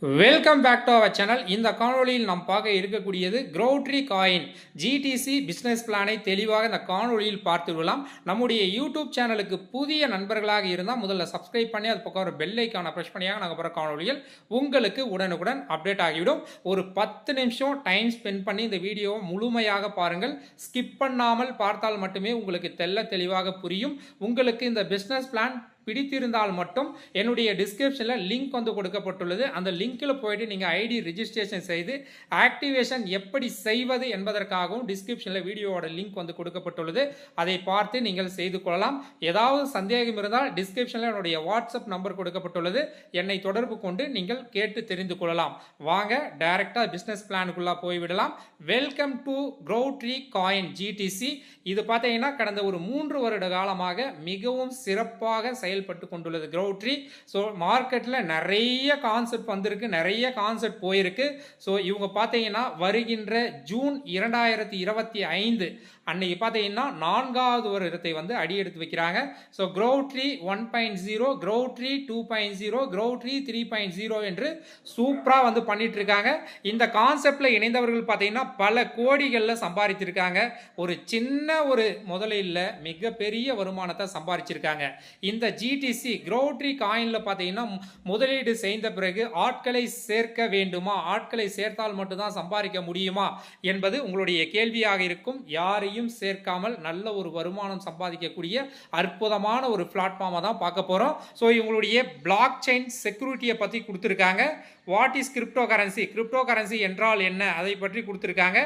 Welcome back to our channel. இந்த காணொலியில் நாம் பார்க்க இருக்கக்கூடியது க்ரௌட்ரி காயின் ஜிடிசி பிஸ்னஸ் பிளானை தெளிவாக இந்த காணொலியில் பார்த்துவிடலாம். நம்முடைய யூடியூப் சேனலுக்கு புதிய நண்பர்களாக இருந்தால் முதல்ல சப்ஸ்கிரைப் பண்ணி அது பக்கம் ஒரு பெல் ஐக்கானை ப்ரெஸ் பண்ணியாக நாங்கள் போகிற காணொலியில் உங்களுக்கு உடனுக்குடன் அப்டேட் ஆகிவிடும். ஒரு 10 நிமிஷம் டைம் ஸ்பெண்ட் பண்ணி இந்த வீடியோவை முழுமையாக பாருங்கள். ஸ்கிப் பண்ணாமல் பார்த்தால் மட்டுமே உங்களுக்கு தெளிவாக புரியும். உங்களுக்கு இந்த பிஸ்னஸ் பிளான் பிடித்திருந்தால் மட்டும் என்னுடைய டிஸ்கிரிப்ஷனில் லிங்க் வந்து கொடுக்கப்பட்டுள்ளது. அந்த லிங்கில் போயிட்டு நீங்கள் ஐடி ரிஜிஸ்ட்ரேஷன் செய்து ஆக்டிவேஷன் எப்படி செய்வது என்பதற்காகவும் டிஸ்கிரிப்ஷனில் வீடியோவோட லிங்க் வந்து கொடுக்கப்பட்டுள்ளது. அதை பார்த்து நீங்கள் செய்து கொள்ளலாம். ஏதாவது சந்தேகம் இருந்தால் டிஸ்கிரிப்ஷனில் என்னுடைய வாட்ஸ்அப் நம்பர் கொடுக்கப்பட்டுள்ளது. என்னை தொடர்பு கொண்டு நீங்கள் கேட்டு தெரிந்து கொள்ளலாம். வாங்க டைரக்டாக பிஸ்னஸ் பிளானுக்குள்ளே போய்விடலாம். Welcome to crowdtree coin GTC. இது பார்த்தீங்கன்னா கடந்த ஒரு 3 வருட காலமாக மிகவும் சிறப்பாக செயல்பட்டு கொண்டுள்ளது க்ரௌட்ரி. ஸோ மார்க்கெட்டில் நிறைய கான்செப்ட் வந்திருக்கு, நிறைய கான்செப்ட் போயிருக்கு. ஸோ இவங்க பார்த்தீங்கன்னா வருகின்ற ஜூன் 2025 அன்னைக்கு பார்த்தீங்கன்னா 4வது வருடத்தை வந்து அடி எடுத்து வைக்கிறாங்க. ஸோ க்ரௌட்ரி 1.0, க்ரௌட்ரி 2.0, க்ரௌட்ரி 3.0 என்று சூப்பராக வந்து பண்ணிட்டு இருக்காங்க. இந்த கான்செப்டில் இணைந்தவர்கள் பார்த்தீங்கன்னா பல கோடிகளில் சம்பாதிச்சிருக்காங்க. ஒரு சின்ன ஒரு முதலில் மிகப்பெரிய வருமானத்தை சம்பாதிச்சிருக்காங்க. இந்த ஜிடிசி க்ரௌட்ரி காயினில் பார்த்தீங்கன்னா முதலீடு செய்த பிறகு ஆட்களை சேர்க்க வேண்டுமா, ஆட்களை சேர்த்தால் மட்டும்தான் சம்பாதிக்க முடியுமா என்பது உங்களுடைய கேள்வியாக இருக்கும். யாரையும் சேர்க்காமல் நல்ல ஒரு வருமானம் சம்பாதிக்கக்கூடிய அற்புதமான ஒரு பிளாட்ஃபார்மை தான் பார்க்க போகிறோம். ஸோ இவங்களுடைய பிளாக் செயின் செக்யூரிட்டியை பற்றி கொடுத்துருக்காங்க. What is crypto currency, crypto currency என்றால் என்ன, அதை பற்றி கொடுத்துருக்காங்க.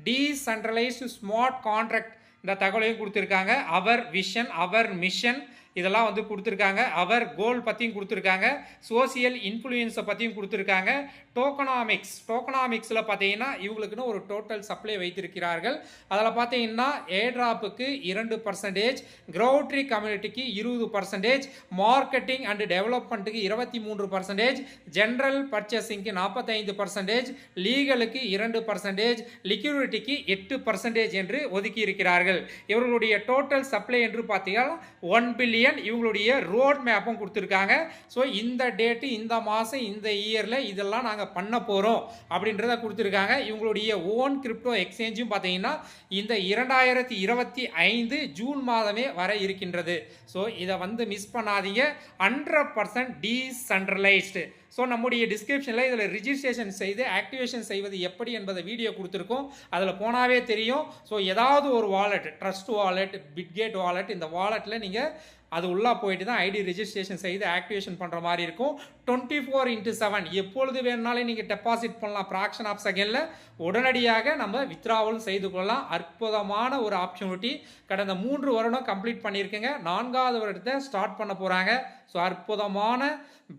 டீசென்ட்ரலைஸ்டு ஸ்மார்ட் கான்ட்ராக்ட் இந்த தகவலையும் கொடுத்துருக்காங்க. அவர் விஷன், அவர் மிஷன் இதெல்லாம் வந்து கொடுத்துருக்காங்க. அவர் கோல் பற்றியும் கொடுத்துருக்காங்க. சோசியல் இன்ஃப்ளூயன்ஸை பற்றியும் கொடுத்துருக்காங்க. டோக்கனாமிக்ஸில் பார்த்தீங்கன்னா இவங்களுக்குன்னு ஒரு டோட்டல் சப்ளை வைத்திருக்கிறார்கள். அதில் பார்த்தீங்கன்னா ஏட்ராப்புக்கு 2%, க்ரௌட்ரி கம்யூனிட்டிக்கு 20%, மார்க்கெட்டிங் அண்ட் டெவலப்மெண்ட்டுக்கு 23%, ஜென்ரல் பர்ச்சேசிங்க்கு 45%, லீகலுக்கு 2%, லிக்விடிட்டிக்கு 8% என்று ஒதுக்கி இருக்கிறார்கள். இவர்களுடைய டோட்டல் சப்ளை என்று பார்த்தீங்கன்னா 1 பில்லியன். இவங்களுடைய ரோட் மேப்பும் கொடுத்துருக்காங்க. ஸோ இந்த டேட்டு, இந்த மாதம், இந்த இயரில் இதெல்லாம் நாங்கள் பண்ண போகிறோம் அப்படின்றத கொடுத்துருக்காங்க. இவங்களுடைய ஓன் கிரிப்டோ எக்ஸ்சேஞ்சும் பார்த்தீங்கன்னா இந்த 2025 ஜூன் மாதமே வர இருக்கின்றது. ஸோ இதை வந்து மிஸ் பண்ணாதீங்க. 100% டீசென்ட்ரலைஸ்டு. ஸோ நம்முடைய டிஸ்கிரிப்ஷனில் இதில் ரிஜிஸ்ட்ரேஷன் செய்து ஆக்டிவேஷன் செய்வது எப்படி என்பதை வீடியோ கொடுத்துருக்கோம். அதில் போனாவே தெரியும். ஸோ ஏதாவது ஒரு வாலெட், ட்ரஸ்ட் வாலெட், பிட்கேட் வாலெட், இந்த வாலெட்டில் நீங்கள் அது உள்ளே போயிட்டு தான் ஐடி ரிஜிஸ்ட்ரேஷன் செய்து ஆக்டிவேஷன் பண்ணுற மாதிரி இருக்கும். 24/7 எப்பொழுது வேணுனாலும் நீங்கள் டெபாசிட் பண்ணலாம். ஃப்ராக்ஷன் ஆஃப் செகண்டில் உடனடியாக நம்ம வித்ராவலும் செய்து கொள்ளலாம். அற்புதமான ஒரு ஆப்பர்ச்சுனிட்டி. கடந்த 3 வருடம் கம்ப்ளீட் பண்ணியிருக்கேங்க. 4வது வருடத்தை ஸ்டார்ட் பண்ண போகிறாங்க. ஸோ அற்புதமான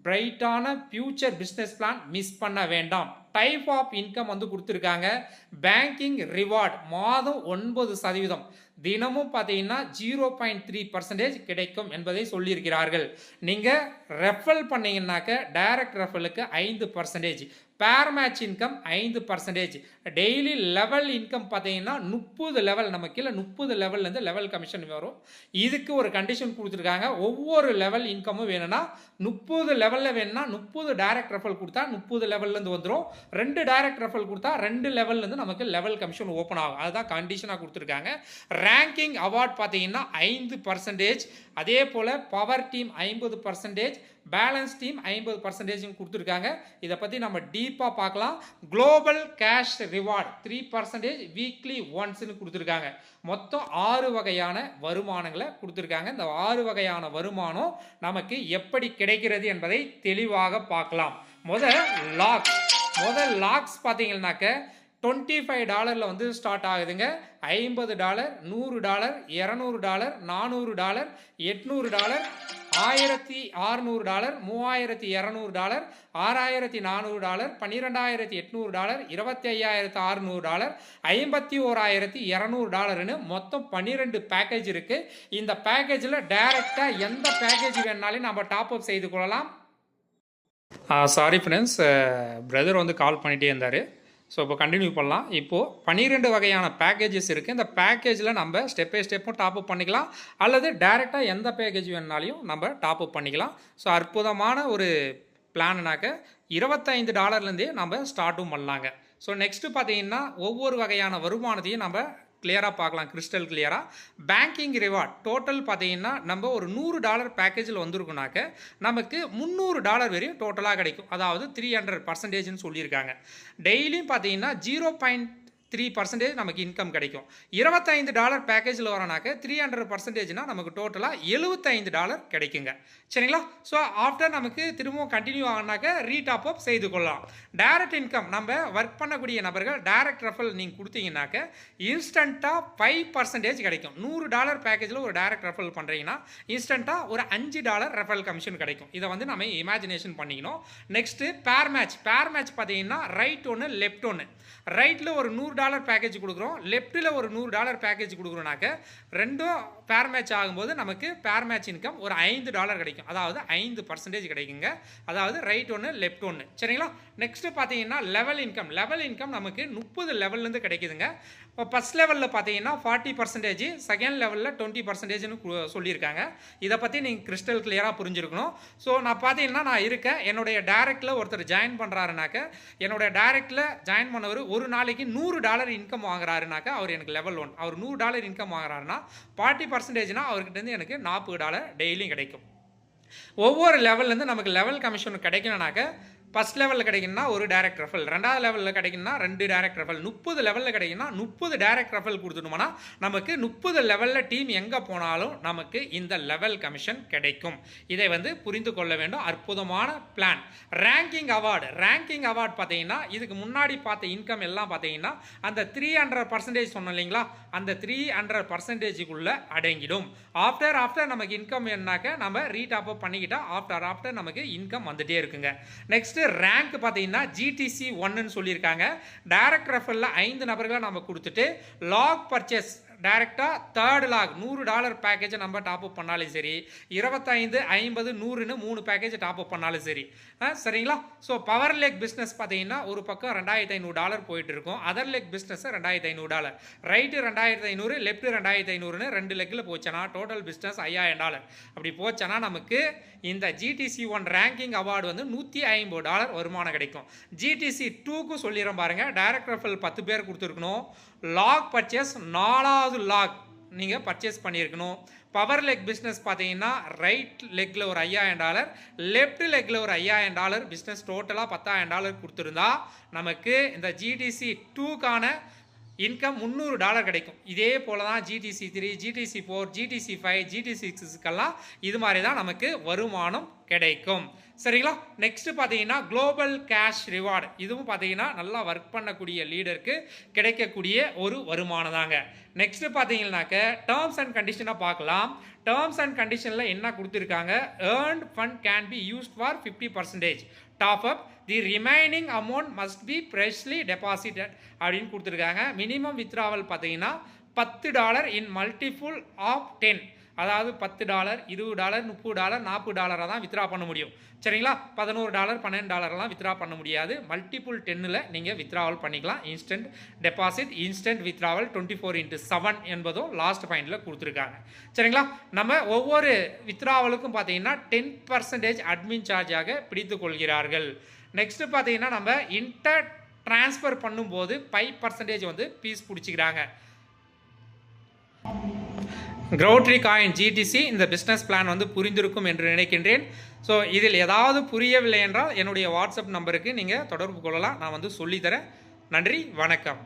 பிரைட்டான ஃபியூச்சர் பிஸ்னஸ் பிளான் மிஸ் பண்ண வேண்டாம். டைப் ஆஃப் இன்கம் வந்து கொடுத்துருக்காங்க. பேங்கிங் ரிவார்டு மாதம் 9%, தினமும் பார்த்தீங்கன்னா 0.3% கிடைக்கும் என்பதை சொல்லியிருக்கிறார்கள். நீங்கள் ரெஃபல் பண்ணீங்கன்னாக்க டைரக்ட் ரெஃபலுக்கு 5%, pair match income 5%, daily level income பார்த்தீங்கன்னா 30 லெவல், நம்ம கீழே 30 லெவல்லேருந்து லெவல் கமிஷன் வரும். இதுக்கு ஒரு கண்டிஷன் கொடுத்துருக்காங்க. ஒவ்வொரு லெவல் இன்கமும் வேணும்னா 30 லெவலில் வேணும்னா 30 டைரக்ட் ரெஃபல் கொடுத்தா 30 லெவல்லேருந்து வந்துடும். 2 டைரக்ட் ரெஃபல் கொடுத்தா 2 லெவல்லேருந்து நமக்கு லெவல் கமிஷன் ஓப்பன் ஆகும். அதுதான் கண்டிஷனாக கொடுத்துருக்காங்க. ரேங்கிங் அவார்ட் பார்த்தீங்கன்னா 5%, அதே போல் பவர் டீம் 50%, பேலன்ஸ் டீம் 50% கொடுத்துருக்காங்க. இதை பற்றி நம்ம டீப்பாக பார்க்கலாம். குளோபல் கேஷ் ரிவார்டு 3% வீக்லி ஒன்ஸ்னு கொடுத்துருக்காங்க. மொத்தம் 6 வகையான வருமானங்களை கொடுத்துருக்காங்க. இந்த 6 வகையான வருமானம் நமக்கு எப்படி கிடைக்கிறது என்பதை தெளிவாக பார்க்கலாம். முதல் லாக்ஸ் பார்த்தீங்கன்னாக்க $25 வந்து ஸ்டார்ட் ஆகுதுங்க. $50, $100, $200, $400, $800, $1600, $3200, $1200, $6400, $12800, $25600, $51200 மொத்தம் 12 பேக்கேஜ் இருக்கு. இந்த பேக்கேஜில் டைரக்டா எந்த பேக்கேஜ் வேணாலும் நம்ம டாப் அப் செய்து கொள்ளலாம். சாரி ஃப்ரெண்ட்ஸ், பிரதர் வந்து கால் பண்ணிகிட்டே இருந்தார். ஸோ இப்போ கண்டினியூ பண்ணலாம். இப்போது 12 வகையான பேக்கேஜஸ் இருக்குது. இந்த பேக்கேஜில் நம்ம ஸ்டெப் பை ஸ்டெப்பும் டாப்அப் பண்ணிக்கலாம், அல்லது டைரெக்டாக எந்த பேக்கேஜ் வேணுனாலையும் நம்ம டாப்அப் பண்ணிக்கலாம். ஸோ அற்புதமான ஒரு பிளான்னாக்க $25 நம்ம ஸ்டார்ட்டும் பண்ணலாங்க. ஸோ நெக்ஸ்ட் பார்த்தீங்கன்னா ஒவ்வொரு வகையான வருமானத்தையும் நம்ம கிளியராக பார்க்கலாம், கிறிஸ்டல் கிளியராக. பேங்கிங் ரிவார்ட் டோட்டல் பார்த்தீங்கன்னா நம்ம ஒரு $100 பேக்கேஜில் வந்திருக்குனாக்க நமக்கு $300 வரையும் டோட்டலாக கிடைக்கும். அதாவது 300% சொல்லியிருக்காங்க. டெய்லியும் பார்த்தீங்கன்னா 0.3% நமக்கு இன்கம் கிடைக்கும். $25 பேக்கேஜில் வரனாக்க 300%னா நமக்கு டோட்டலாக $75 கிடைக்குங்க. சரிங்களா? ஸோ ஆஃப்டர் நமக்கு திரும்பவும் கண்டினியூ ஆகினாக்க ரீடாப் அப் செய்து கொள்ளலாம். டைரக்ட் இன்கம் நம்ம ஒர்க் பண்ணக்கூடிய நபர்கள் டைரக்ட் ரெஃபரல் நீங்கள் கொடுத்தீங்கன்னாக்க இன்ஸ்டண்ட்டாக 5% கிடைக்கும். $100 பேக்கேஜில் ஒரு டைரக்ட் ரெஃபரல் பண்ணுறீங்கன்னா இன்ஸ்டண்ட்டாக ஒரு $5 ரெஃபரல் கமிஷன் கிடைக்கும். இதை வந்து நம்ம இமேஜினேஷன் பண்ணிக்கணும். நெக்ஸ்ட்டு பேர் மேட்ச் பார்த்தீங்கன்னா ரைட் ஒன்று லெஃப்ட் ஒன்று. ரைட்டில் ஒரு $100 பேக்கேஜ் கொடுக்குறோம், லெஃப்ட்டில் ஒரு $100 பேக்கேஜ் கொடுக்குறோனாக்க ரெண்டும் பேர் மேட்ச் ஆகும்போது நமக்கு பேர் மேட்ச் இன்கம் ஒரு $5 கிடைக்கும். அதாவது 5% கிடைக்குங்க. அதாவது ரைட் ஒன்று லெஃப்ட் ஒன்று. சரிங்களா? நெக்ஸ்ட் பார்த்தீங்கன்னா லெவல் இன்கம் நமக்கு 30 லெவல்லேருந்து கிடைக்குதுங்க. இப்போ ஃபஸ்ட் லெவலில் பார்த்தீங்கன்னா 40%, செகண்ட் லெவலில் 20%ன்னு சொல்லியிருக்காங்க. இதை பற்றி நீங்கள் கிறிஸ்டல் கிளியராக புரிஞ்சிருக்கணும். ஸோ நான் பார்த்தீங்கன்னா நான் இருக்கேன், என்னுடைய டைரக்டில் ஒருத்தர் ஜாயின் பண்ணுறாருனாக்க என்னுடைய டைரக்டில் ஜாயின் பண்ணவர் ஒரு நாளைக்கு $100 இன்கம் வாங்குறாருனாக்க அவர் எனக்கு லெவல் 1. அவர் $100 இன்கம் வாங்குறாருன்னா 40%னா அவர்கிட்டருந்து எனக்கு $40 டெய்லியும் கிடைக்கும். ஒவ்வொரு லெவல்லேருந்து நமக்கு லெவல் கமிஷன் கிடைக்கணும்னாக்க ஃபஸ்ட் லெவலில் கிடைக்குன்னா ஒரு டைரக்ட் ரெஃபரல், ரெண்டாவது லெவலில் கிடைக்குன்னா 2 டைரக்ட் ரெஃபரல், 30 லெவலில் கிடைக்குன்னா 30 டைரக்ட் ரெஃபரல் கொடுத்துட்டோம்னா நமக்கு 30 லெவலில் டீம் எங்கே போனாலும் நமக்கு இந்த லெவல் கமிஷன் கிடைக்கும். இதை வந்து புரிந்து கொள்ள வேண்டும். அற்புதமான பிளான். ரேங்கிங் அவார்டு பார்த்தீங்கன்னா இதுக்கு முன்னாடி பார்த்த இன்கம் எல்லாம் பார்த்தீங்கன்னா அந்த 300% சொன்னோம் இல்லைங்களா, அந்த 300%க்குள்ளே அடங்கிடும். ஆஃப்டர் நமக்கு இன்கம் என்னாக்க நம்ம ரீடாப் அப் பண்ணிக்கிட்டா ஆஃப்டர் நமக்கு இன்கம் வந்துட்டே இருக்குங்க. நெக்ஸ்ட் ரேங்க் பார்த்தீங்கன்னா GTC 1ன்னு சொல்லியிருக்காங்க. டைரக்ட் ரெஃபரலில் 5 நபர்களை நம்ம கொடுத்துட்டு லாக் பர்ச்சேஸ் டைரெக்டாக தேர்ட் லாக் $100 பேக்கேஜை நம்ம டாப் அப் பண்ணாலும் சரி, 25, 50, 100ன்னு 3 பேக்கேஜ் டாப் அப் பண்ணாலும் சரி. சரிங்களா? ஸோ பவர் லெக் பிஸ்னஸ் பார்த்தீங்கன்னா ஒரு பக்கம் $2500 போயிட்டு இருக்கும். Other leg business $2500, right $2500, left $2500ன்னு 2 லெக்கில் போச்சுன்னா டோட்டல் பிஸ்னஸ் $5000. அப்படி போச்சுன்னா நமக்கு இந்த GTC 1 ரேங்கிங் அவார்டு வந்து $150 வருமானம் கிடைக்கும். GTC 2க்கும் சொல்லிடுறேன் பாருங்க, டைரக்ட் ரெஃபரல் 10 பேர் கொடுத்துருக்கணும். லாக் பர்ச்சேஸ் 4வது லாக் நீங்கள் பர்ச்சேஸ் பண்ணியிருக்கணும். பவர் லெக் பிஸ்னஸ் பார்த்தீங்கன்னா ரைட் லெக்கில் ஒரு $5000, லெஃப்ட் லெக்கில் ஒரு $5000 பிஸ்னஸ் டோட்டலாக $10000 கொடுத்துருந்தா நமக்கு இந்த GTC 2க்கான இன்கம் $300 கிடைக்கும். இதே போல தான் GTC 3, GTC 4, GTC 5, GTC 6க்கெல்லாம் இது மாதிரி தான் நமக்கு வருமானம் கிடைக்கும். சரிங்களா? நெக்ஸ்ட் பார்த்தீங்கன்னா குளோபல் கேஷ் ரிவார்டு. இதுவும் பார்த்தீங்கன்னா நல்லா ஒர்க் பண்ணக்கூடிய லீடருக்கு கிடைக்கக்கூடிய ஒரு வருமானம் தாங்க. நெக்ஸ்ட் பார்த்தீங்கன்னாக்க டேர்ம்ஸ் அண்ட் கண்டிஷனை பார்க்கலாம். டேர்ம்ஸ் அண்ட் கண்டிஷனில் என்ன கொடுத்துருக்காங்க, earned fund can be used for 50% top up, the remaining amount must be freshly deposited அப்படின்னு கொடுத்துருக்காங்க. மினிமம் வித்ராவல் பார்த்தீங்கன்னா $10 இன் மல்டிபிள் ஆஃப் 10. அதாவது $10, $20, $30, $40 தான் வித்ரா பண்ண முடியும். சரிங்களா? $11, $12 வித்ரா பண்ண முடியாது. மல்டிபிள் 10ல் நீங்கள் வித்ராவல் பண்ணிக்கலாம். இன்ஸ்டன்ட் டெபாசிட், இன்ஸ்டன்ட் வித்ராவல் 24/7 என்பதும் லாஸ்ட் பாயிண்டில் கொடுத்துருக்காங்க. சரிங்களா? நம்ம ஒவ்வொரு வித்ராவலுக்கும் பார்த்தீங்கன்னா 10% அட்மின் சார்ஜாக பிடித்து கொள்கிறார்கள். நெக்ஸ்ட் பார்த்தீங்கன்னா நம்ம இன்டர் டிரான்ஸ்ஃபர் பண்ணும்போது 5% வந்து பீஸ் பிடிச்சிக்கிறாங்க. க்ரௌட்ரி காயின் GTC இந்த பிஸ்னஸ் பிளான் வந்து புரிந்திருக்கும் என்று நினைக்கின்றேன். ஸோ இதில் ஏதாவது புரியவில்லை என்றால் என்னுடைய வாட்ஸ்அப் நம்பருக்கு நீங்கள் தொடர்பு கொள்ளலாம், நான் வந்து சொல்லித்தரேன். நன்றி, வணக்கம்.